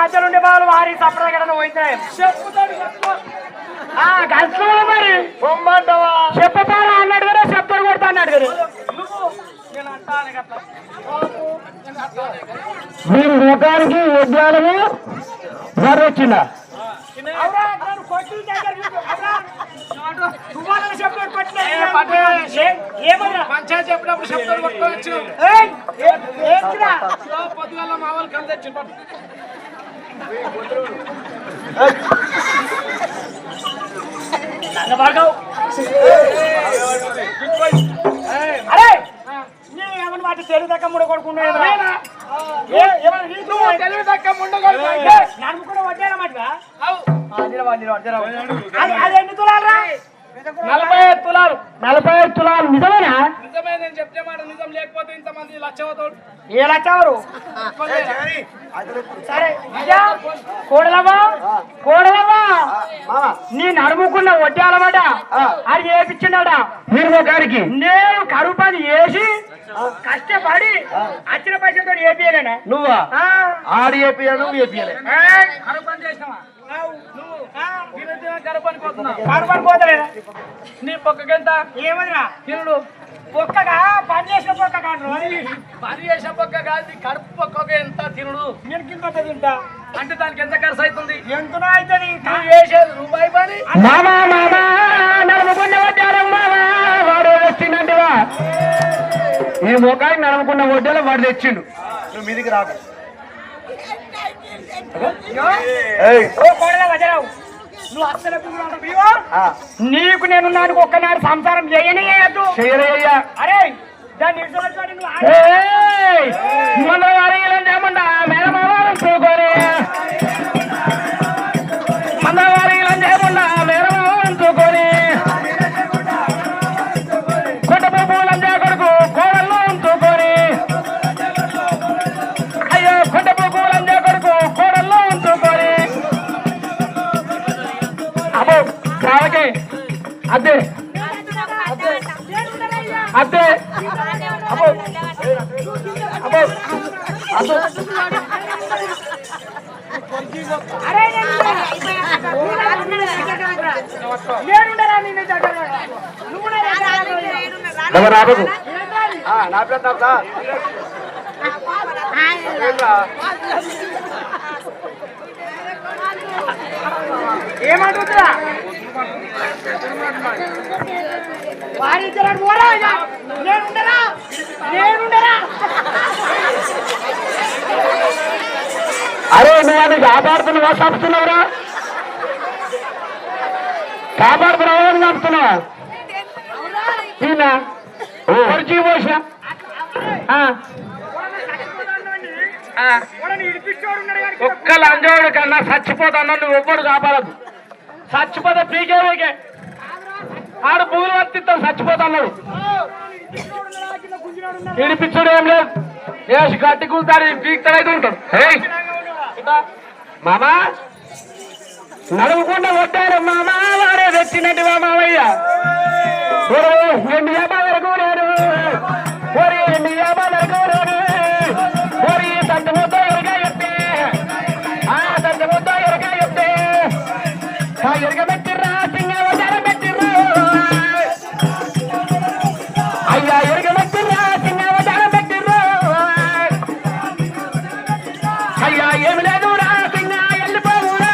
మధ్యలో ఉండే వాళ్ళు వారి సంప్రదాయం పోయినాయి గంటలు మరి బొమ్మంటావా చెప్పతారా అన్నాడు కదా చెప్తాడు కొడతా అన్నాడు కదా మీరు ముఖానికి ఉద్యానము మరి వచ్చిందా పంచాయతీ చెప్పినప్పుడు చెప్తారు కొట్టుకోవచ్చు పొద్దుగల మా వాళ్ళు కలిసి తెచ్చి అరే ఏమన్నా వాటి తెలుగు దక్క ముడ కొడుకున్నా తెలుగు దక్క ముండగొడు నన్ను కూడా వడ్డారా మాటగా అది ఎన్ని తులాలరా 45 తులాలు 45 తులాలు నిజమేనా నిజమే నేను చెప్తే మాట నిజం లేకపోతే ఇంతమంది లక్షవతోడు ఏ లక్షవరు సరే కోడలవా కోడలవా నీ నడుముకున్న వడ్డాలమాట అది వేపించిన్నాడా మీరు గారికి నేను కరువు పని వేసి కష్టపడి వచ్చిన పైసలతో ఏపీయలేనా నువ్వా ఆడి ఏపీయా నువ్వు ఏపీయలే కరువు పని చేసినావా కరువు పోతలేదా నీ పొక్కకెంత ఏమదిరా తిరుడు పొక్కగా పని చేసిన పొక్క కాదు పని చేసిన పొక్క కాదు కడుపు పొక్క ఎంత తిరుడు నేను కింద తింటా అంటే దానికి ఎంత ఖర్చు అవుతుంది ఎంతనో అవుతుంది నువ్వు చేసేది రూపాయి పని మామా మామా నడుముకున్న వడ్డారం మామా వాడు వచ్చిందంటివా ఈ ముఖానికి నడుముకున్న వడ్డాలో వాడు తెచ్చిండు నువ్వు మీదికి రాకు నువ్వు అసలు నీకు నేను నాకు ఒక్కనాడు సంసారం చేయనియద్దు చేయరయ్యా అరే దాన్ని మన వారిమంటా మేనమావారం చూకొని మన వారిలో చేయకుండా మేనమావారం చూకొని కొట్టపు లంజా కొడుకు కోడల్లో ఉంచుకొని అయ్యో కొట్టపు లంజా కొడుకు కోడల్లో ఉంచుకొని అబ్బో కావకే అదే అదే అబ్బో అబ్బో అబ్బో నా పేరు ఏమంటుందా వారి పోరా నేనుండరా నేనుండరా అరే నువ్వు అని కాపాడుతున్నావా చంపుతున్నావురా కాపాడుతున్నావా అని చంపుతున్నావా ఈయన పరిచయం పోసిన ఒక్క లంజోడు కన్నా చచ్చిపోతాను నువ్వు ఎవ్వడు కాపాడదు చచ్చిపోతే పీకేకే ఆడు పువ్వులు వర్తిస్తావు చచ్చిపోతున్నాడు ఇడిపించుడు ఏం లేదు వేసి గట్టి కూతాడు పీకుతాడైతే ఉంటాడు మామా నడుముకుండా కొట్టారు మామా వాడే తెచ్చినట్టు మామయ్య ఎండి వ్యాపారకు నేను ఎండి వ్యాపారకు నేను సంత ముద్ద ఎరగా చెప్తే సంత ముద్ద ఎరగా చెప్తే ఎరగ పెట్టిర్రా సింగ వడ్డారం పెట్టిర్రు అయ్యా ఎరగ పెట్టిర్రా సింగ వడ్డారం పెట్టిర్రు అయ్యా ఏమి లేదు రా సింగ వెళ్ళిపోవురా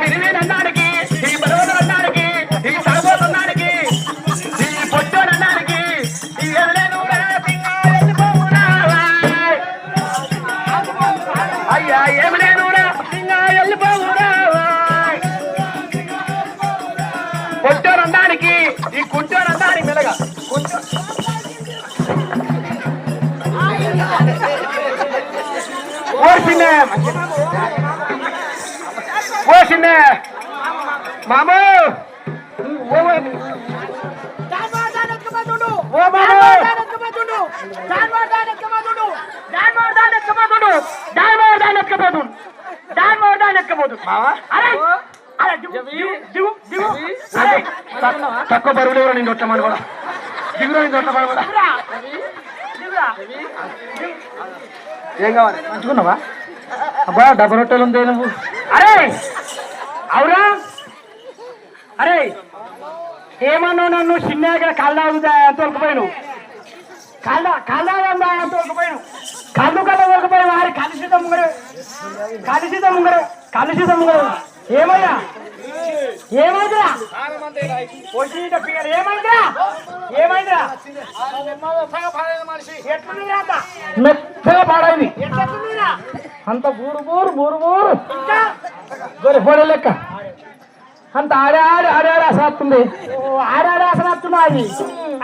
విరివినన్నాడికి ఈ బలవదన్నాడికి ఈ తడబోతున్నాడికి ఈ పొట్టోనన్నాడికి ఏమి లేదు రా సింగ వెళ్ళిపోవురా అయ్యా ఏమి లేదు రా సింగ వెళ్ళిపోవురా కొట్టోరన్నాడికి ఈ కుంటోరన్నాడికి మెలగా ఓసిందే మామూ తక్కువ బరువులు ఎవరో నేను కొట్టమని కూడా దిగురా నేను కొట్టమని కూడా ఏం కావాలి? మంచుకున్నావా? అబ్బా డబ్బు రొట్టెలు ఉంది నువ్వు. అరే అవురా, అరే ఏమన్నావు నన్ను చిన్నగా కళ్ళాగుదా ఎంత వరకుపోయాను, కళ్ళాగుందా ఎంత వరకుపోయాను, కళ్ళు వరకుపోయి వారి కలుషిత ముంగరు ఏమయ్యా ఏమైందిరా ఏమైందిరా మనిషి మెత్తగా పాడైంది అంత బూరు గొర్రె లెక్క అంత ఆడాడి ఆసనస్తుంది. ఆడాడి ఆసనస్తున్నా అది.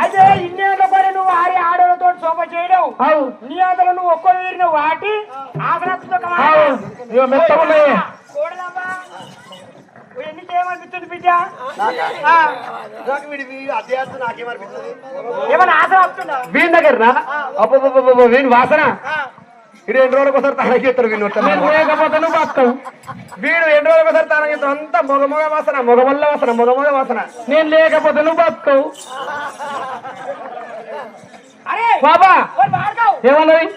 అయితే ఇన్నేళ్ళ పని నువ్వు ఆడలతో శోభ చేయడం, నీ అంతలో నువ్వు ఒక్కరు వీరిని వాటి ఆసనస్తున్నా మెత్తగున్నాయి. ఎన్నికేమనిపిస్తుంది బిడ్డ? ఏమన్నా ఆసన వస్తుందా వీని దగ్గర? అబ్బో వీని వాసన వీడు 2 రోజులకు ఒకసారి తానకి చెప్తారు. వీళ్ళు లేకపోతే నువ్వు బతావు. వీడు 2 రోజులకు ఒకసారి తానకి చెప్తావు. అంతా మొగ వాసన, మొగ వాసన. నేను లేకపోతే నువ్వు బతావు. బాబా ఏమన్నది?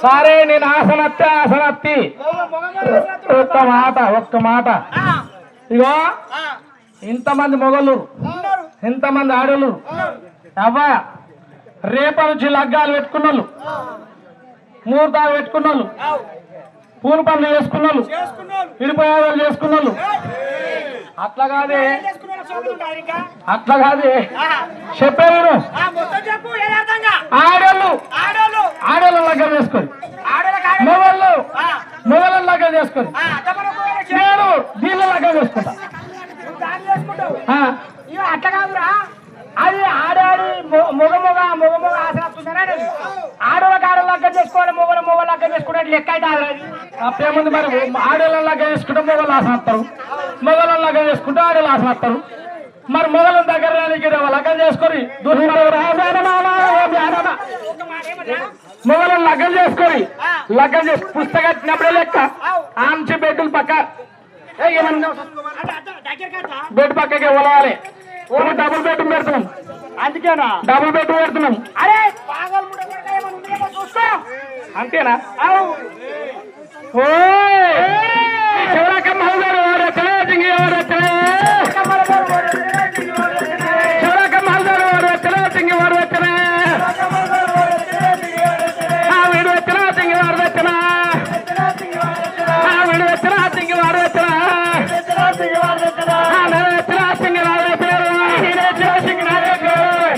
సరే నేను ఆసనత్తి ఒక్క మాట ఇగో ఇంతమంది మొగలు, ఇంతమంది ఆడోళ్ళు, అవ్వా రేపటి నుంచి లగ్గాలు పెట్టుకున్నోళ్ళు, ముహూర్తాలు పెట్టుకున్నోళ్ళు, పూల పనులు చేసుకున్నోళ్ళు, విడిపోయాలు చేసుకున్నోళ్ళు, అట్లా కాదే చెప్పాను. ఆడోళ్ళు లగ్గం చేసుకొని మొగలు లగ్గం చేసుకొని నేను దీనిలో లగ్గం చేసుకుంటా. అట్లా కాదురా, అది ఆడాడి మొగ ఆసన వస్తుందనే ఆడోళ్ళకి లగ్గం చేసుకోవాలి, మొగ లగ్గం చేసుకోవడానికి లెక్క అయితే అప్పేముంది. మరి ఆడోళ్ళ లగ్గం చేసుకుంటే మొగలు ఆసన వస్తారు, మొగల లగ్గం చేసుకుంటే ఆడోళ్ళు ఆసన వస్తారు. మరి మొగల దగ్గర లగ్గం చేసుకొని మొగలను లగ్గం చేసి పుస్తకట్టినప్పుడే లెక్క ఆంచి బెడ్డులు పక్క బెడ్ పక్కకి ఇవ్వాలి. డబుల్ బెడ్రూమ్ పెడుతున్నాం, అందుకేనా డబుల్ బెడ్రూమ్ పెడుతున్నాం. అరే అంతేనా? ఓ శివరాకమ్మ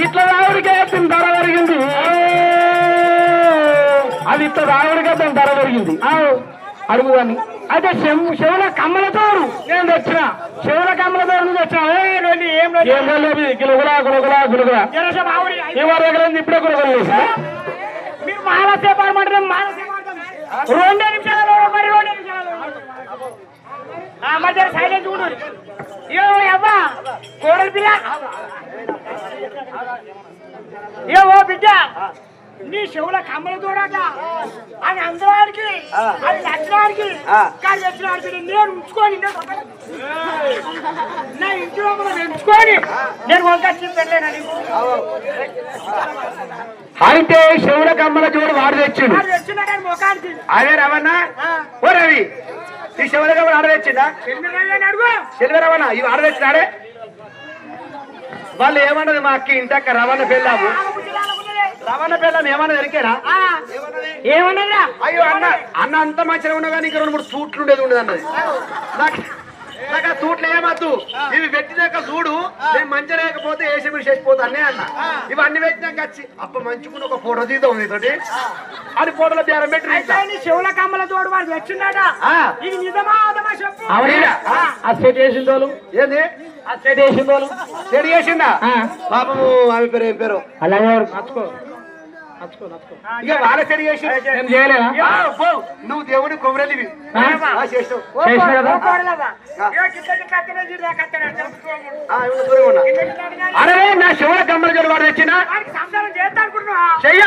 ఇట్లా రావుడికే ధర పెరిగింది, అది ఇట్లా రావుడికే ధర పెరిగింది. అడుగుదాన్ని అయితే శివుల కమ్మలతో నేను తెచ్చిన, శివుల కమ్మలతో తెచ్చిన. ఏం లేదు గులుగులా ఎవరి దగ్గర ఇప్పుడే గులుగులు వేసి మీరు మాలసేపు అనమంటారు. 2 నిమిషాలు మరి 2 నిమిషాలు మధ్య సైలెంట్ కూడా అవ్వా కోడలు పిల్ల ఓ బిడ్డ నీ చెవుల కమ్మల తోడట అది అందడానికి అది నచ్చడానికి కానీ వచ్చినాడు నేను ఉంచుకొని నా ఇంటి లోపల పెంచుకొని నేను వంకొచ్చి పెట్టలేను. అయితే చెవుల కమ్మల జోడు వాడు తెచ్చిండు ముఖానికి. అదే రవణ ఓ రవి ఈ చెవుల కమ్మలు ఆడ తెచ్చిండా? సెల్వ రవణ ఇవి ఆడ తెచ్చినాడే. వాళ్ళు ఏమన్నది మా అక్క ఇంటక్క రవణ పెళ్ళాము, రవణ పెళ్ళాము ఏమన్నా దొరికేనా? ఏమన్నదా? అయ్యో అన్న అంత మంచిగా ఉన్నా కానీ 2-3 సూట్లు ఉండేది అన్నది. నాకు ఆ సూట్లు ఏమద్దు, ఇవి పెట్టినాక చూడు నేను మంచి లేకపోతే వేసి మీరు చేసిపోతా అన్నే అన్న. ఇవి అన్ని పెట్టినాక వచ్చి అప్ప మంచుకుని ఒక ఫోటో తీద్దాం నీతోటి అది ఫోటోలో బేరం పెట్టి చెవుల కమ్మల తోడు వాడు వచ్చిందట. ఇది నిజమా చెప్పు. సెట్ చేసిందోలు ఏంది? సెట్ చేసిందోలు సెట్ చేసిందా పాపము ఆమె పేరు ఏం పేరు అలాగే నచ్చుకో ఇక వాళ్ళ సెట్ చేసి నేను చేయలేదా? నువ్వు దేవుడి కొబ్బరివి చేసావు. అరే నా శివుల కమ్మల జోడు వాడు తెచ్చిన చెయ్య